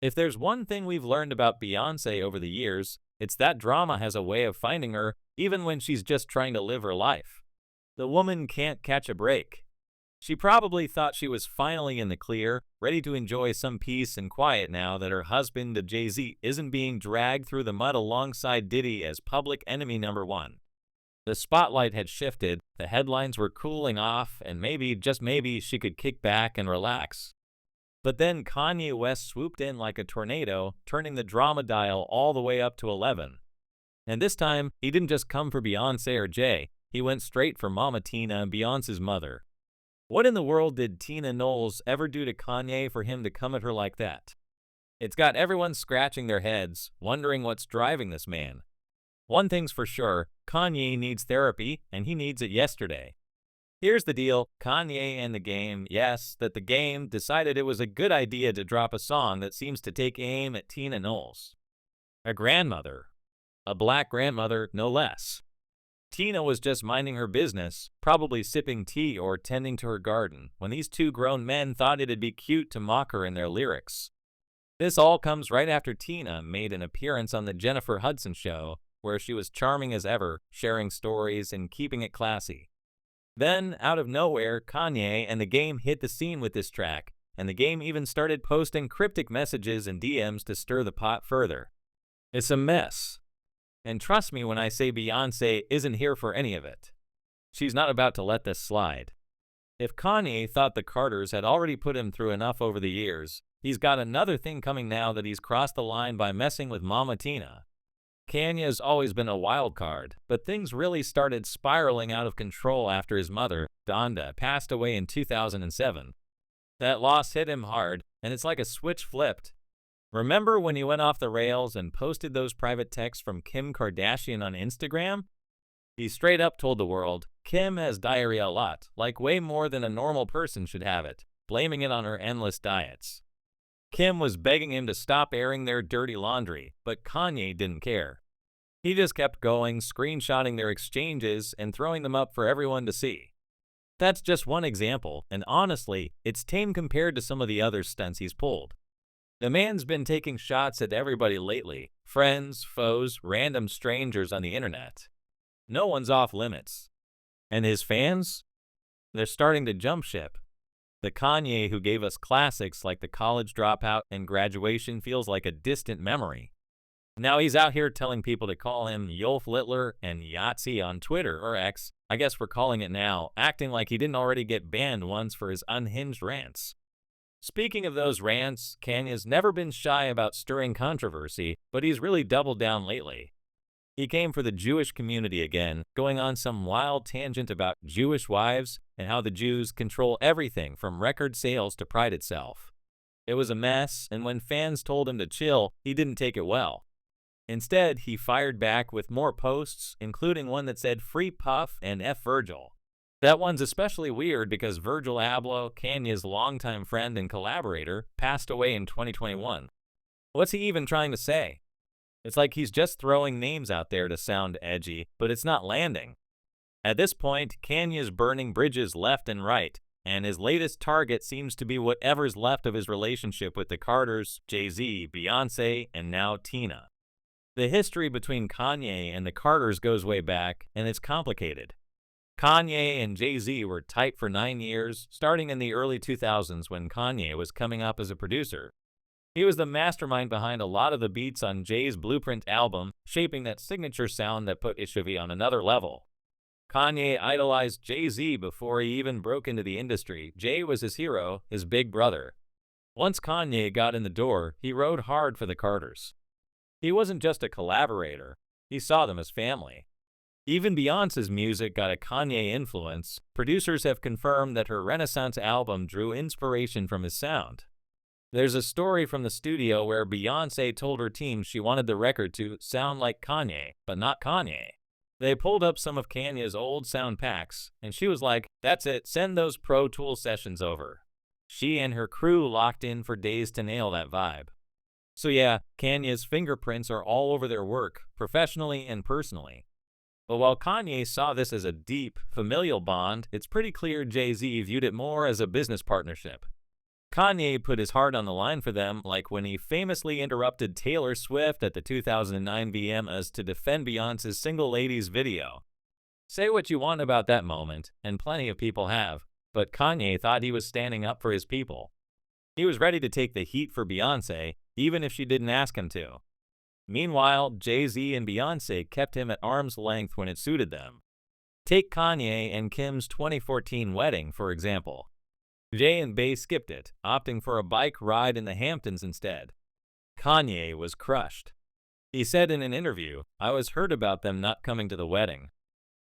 If there's one thing we've learned about Beyonce over the years, it's that drama has a way of finding her even when she's just trying to live her life. The woman can't catch a break. She probably thought she was finally in the clear, ready to enjoy some peace and quiet now that her husband, Jay-Z, isn't being dragged through the mud alongside Diddy as public enemy number one. The spotlight had shifted, the headlines were cooling off, and maybe, just maybe, she could kick back and relax. But then Kanye West swooped in like a tornado, turning the drama dial all the way up to 11. And this time, he didn't just come for Beyoncé or Jay, he went straight for Mama Tina, Beyoncé's mother. What in the world did Tina Knowles ever do to Kanye for him to come at her like that? It's got everyone scratching their heads, wondering what's driving this man. One thing's for sure, Kanye needs therapy, and he needs it yesterday. Here's the deal, Kanye and the game, yes, that the game decided it was a good idea to drop a song that seems to take aim at Tina Knowles. A grandmother. A black grandmother, no less. Tina was just minding her business, probably sipping tea or tending to her garden, when these two grown men thought it'd be cute to mock her in their lyrics. This all comes right after Tina made an appearance on the Jennifer Hudson show, where she was charming as ever, sharing stories and keeping it classy. Then, out of nowhere, Kanye and the game hit the scene with this track, and the game even started posting cryptic messages and DMs to stir the pot further. It's a mess. And trust me when I say Beyoncé isn't here for any of it. She's not about to let this slide. If Kanye thought the Carters had already put him through enough over the years, he's got another thing coming now that he's crossed the line by messing with Mama Tina. Kanye's always been a wild card, but things really started spiraling out of control after his mother, Donda, passed away in 2007. That loss hit him hard, and it's like a switch flipped. Remember when he went off the rails and posted those private texts from Kim Kardashian on Instagram? He straight up told the world, Kim has diarrhea a lot, like way more than a normal person should have it, blaming it on her endless diets. Kim was begging him to stop airing their dirty laundry, but Kanye didn't care. He just kept going, screenshotting their exchanges and throwing them up for everyone to see. That's just one example, and honestly, it's tame compared to some of the other stunts he's pulled. The man's been taking shots at everybody lately, friends, foes, random strangers on the internet. No one's off limits. And his fans? They're starting to jump ship. The Kanye who gave us classics like The College Dropout and Graduation feels like a distant memory. Now he's out here telling people to call him Yolf Littler and Yahtzee on Twitter or X, I guess we're calling it now, acting like he didn't already get banned once for his unhinged rants. Speaking of those rants, Kanye's never been shy about stirring controversy, but he's really doubled down lately. He came for the Jewish community again, going on some wild tangent about Jewish wives and how the Jews control everything from record sales to pride itself. It was a mess, and when fans told him to chill, he didn't take it well. Instead, he fired back with more posts, including one that said "Free Puff" and "F Virgil." That one's especially weird because Virgil Abloh, Kanye's longtime friend and collaborator, passed away in 2021. What's he even trying to say? It's like he's just throwing names out there to sound edgy, but it's not landing. At this point, Kanye's burning bridges left and right, and his latest target seems to be whatever's left of his relationship with the Carters, Jay-Z, Beyoncé, and now Tina. The history between Kanye and the Carters goes way back, and it's complicated. Kanye and Jay-Z were tight for 9 years, starting in the early 2000s when Kanye was coming up as a producer. He was the mastermind behind a lot of the beats on Jay's Blueprint album, shaping that signature sound that put Ishavi on another level. Kanye idolized Jay-Z before he even broke into the industry. Jay was his hero, his big brother. Once Kanye got in the door, he rode hard for the Carters. He wasn't just a collaborator, he saw them as family. Even Beyoncé's music got a Kanye influence. Producers have confirmed that her Renaissance album drew inspiration from his sound. There's a story from the studio where Beyoncé told her team she wanted the record to sound like Kanye, but not Kanye. They pulled up some of Kanye's old sound packs, and she was like, "That's it, send those Pro Tools sessions over." She and her crew locked in for days to nail that vibe. So yeah, Kanye's fingerprints are all over their work, professionally and personally. But while Kanye saw this as a deep, familial bond, it's pretty clear Jay-Z viewed it more as a business partnership. Kanye put his heart on the line for them, like when he famously interrupted Taylor Swift at the 2009 VMAs to defend Beyoncé's Single Ladies video. Say what you want about that moment, and plenty of people have, but Kanye thought he was standing up for his people. He was ready to take the heat for Beyoncé, even if she didn't ask him to. Meanwhile, Jay-Z and Beyoncé kept him at arm's length when it suited them. Take Kanye and Kim's 2014 wedding, for example. Jay and Bey skipped it, opting for a bike ride in the Hamptons instead. Kanye was crushed. He said in an interview, "I was hurt about them not coming to the wedding.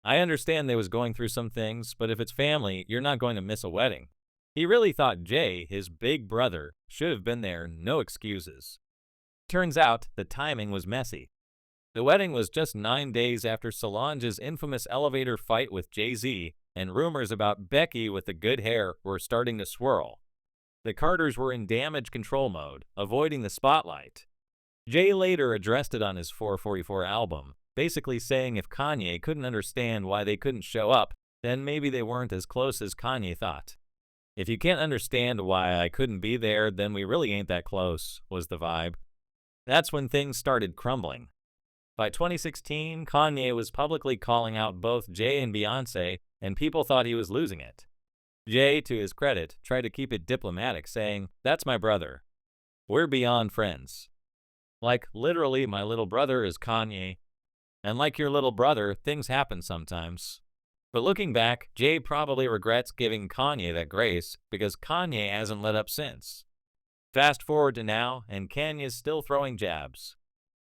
I understand they was going through some things, but if it's family, you're not going to miss a wedding." He really thought Jay, his big brother, should have been there, no excuses. Turns out, the timing was messy. The wedding was just 9 days after Solange's infamous elevator fight with Jay-Z, and rumors about Becky with the good hair were starting to swirl. The Carters were in damage control mode, avoiding the spotlight. Jay later addressed it on his 444 album, basically saying if Kanye couldn't understand why they couldn't show up, then maybe they weren't as close as Kanye thought. "If you can't understand why I couldn't be there, then we really ain't that close," was the vibe. That's when things started crumbling. By 2016, Kanye was publicly calling out both Jay and Beyoncé, and people thought he was losing it. Jay, to his credit, tried to keep it diplomatic, saying, "That's my brother. We're beyond friends. Like, literally, my little brother is Kanye. And like your little brother, things happen sometimes." But looking back, Jay probably regrets giving Kanye that grace, because Kanye hasn't let up since. Fast forward to now, and Kanye's still throwing jabs.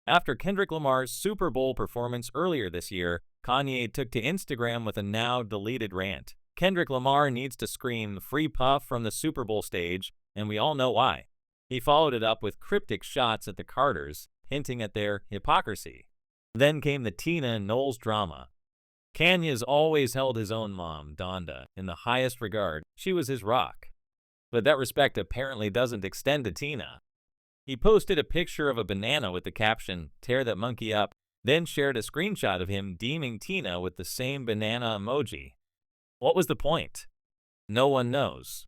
After Kendrick Lamar's Super Bowl performance earlier this year, Kanye took to Instagram with a now-deleted rant. Kendrick Lamar needs to scream "Free Puff" from the Super Bowl stage, and we all know why. He followed it up with cryptic shots at the Carters, hinting at their hypocrisy. Then came the Tina and Knowles drama. Kanye's always held his own mom, Donda, in the highest regard. She was his rock. But that respect apparently doesn't extend to Tina. He posted a picture of a banana with the caption, "Tear that monkey up," then shared a screenshot of him deeming Tina with the same banana emoji. What was the point? No one knows.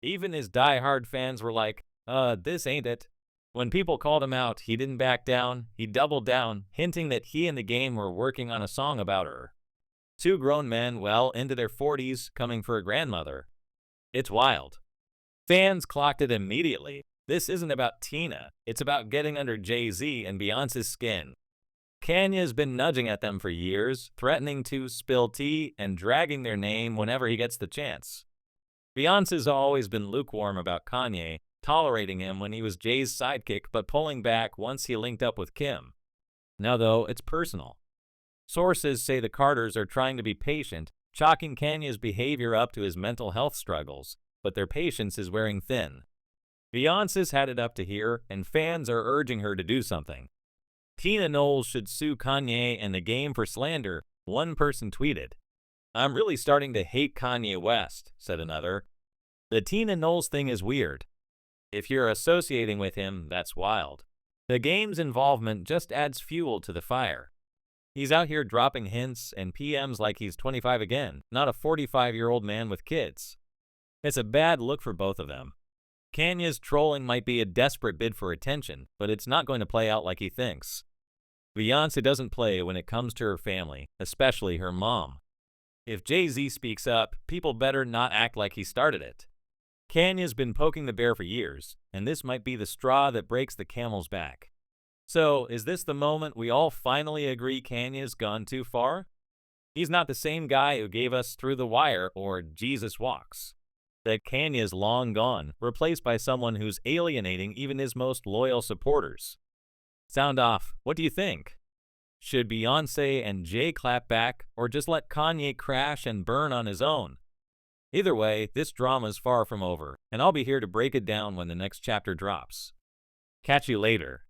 Even his die-hard fans were like, this ain't it." When people called him out, he didn't back down, he doubled down, hinting that he and the game were working on a song about her. Two grown men, well into their 40s, coming for a grandmother. It's wild. Fans clocked it immediately. This isn't about Tina, it's about getting under Jay-Z and Beyoncé's skin. Kanye's been nudging at them for years, threatening to spill tea and dragging their name whenever he gets the chance. Beyoncé's always been lukewarm about Kanye, tolerating him when he was Jay's sidekick but pulling back once he linked up with Kim. Now though, it's personal. Sources say the Carters are trying to be patient, chalking Kanye's behavior up to his mental health struggles, but their patience is wearing thin. Beyoncé's had it up to here, and fans are urging her to do something. Tina Knowles should sue Kanye and the game for slander, one person tweeted. "I'm really starting to hate Kanye West," said another. The Tina Knowles thing is weird. If you're associating with him, that's wild. The game's involvement just adds fuel to the fire. He's out here dropping hints and PMs like he's 25 again, not a 45-year-old man with kids. It's a bad look for both of them. Kanye's trolling might be a desperate bid for attention, but it's not going to play out like he thinks. Beyoncé doesn't play when it comes to her family, especially her mom. If Jay-Z speaks up, people better not act like he started it. Kanye's been poking the bear for years, and this might be the straw that breaks the camel's back. So, is this the moment we all finally agree Kanye's gone too far? He's not the same guy who gave us Through the Wire or Jesus Walks. That Kanye's long gone, replaced by someone who's alienating even his most loyal supporters. Sound off, what do you think? Should Beyoncé and Jay clap back, or just let Kanye crash and burn on his own? Either way, this drama's far from over, and I'll be here to break it down when the next chapter drops. Catch you later.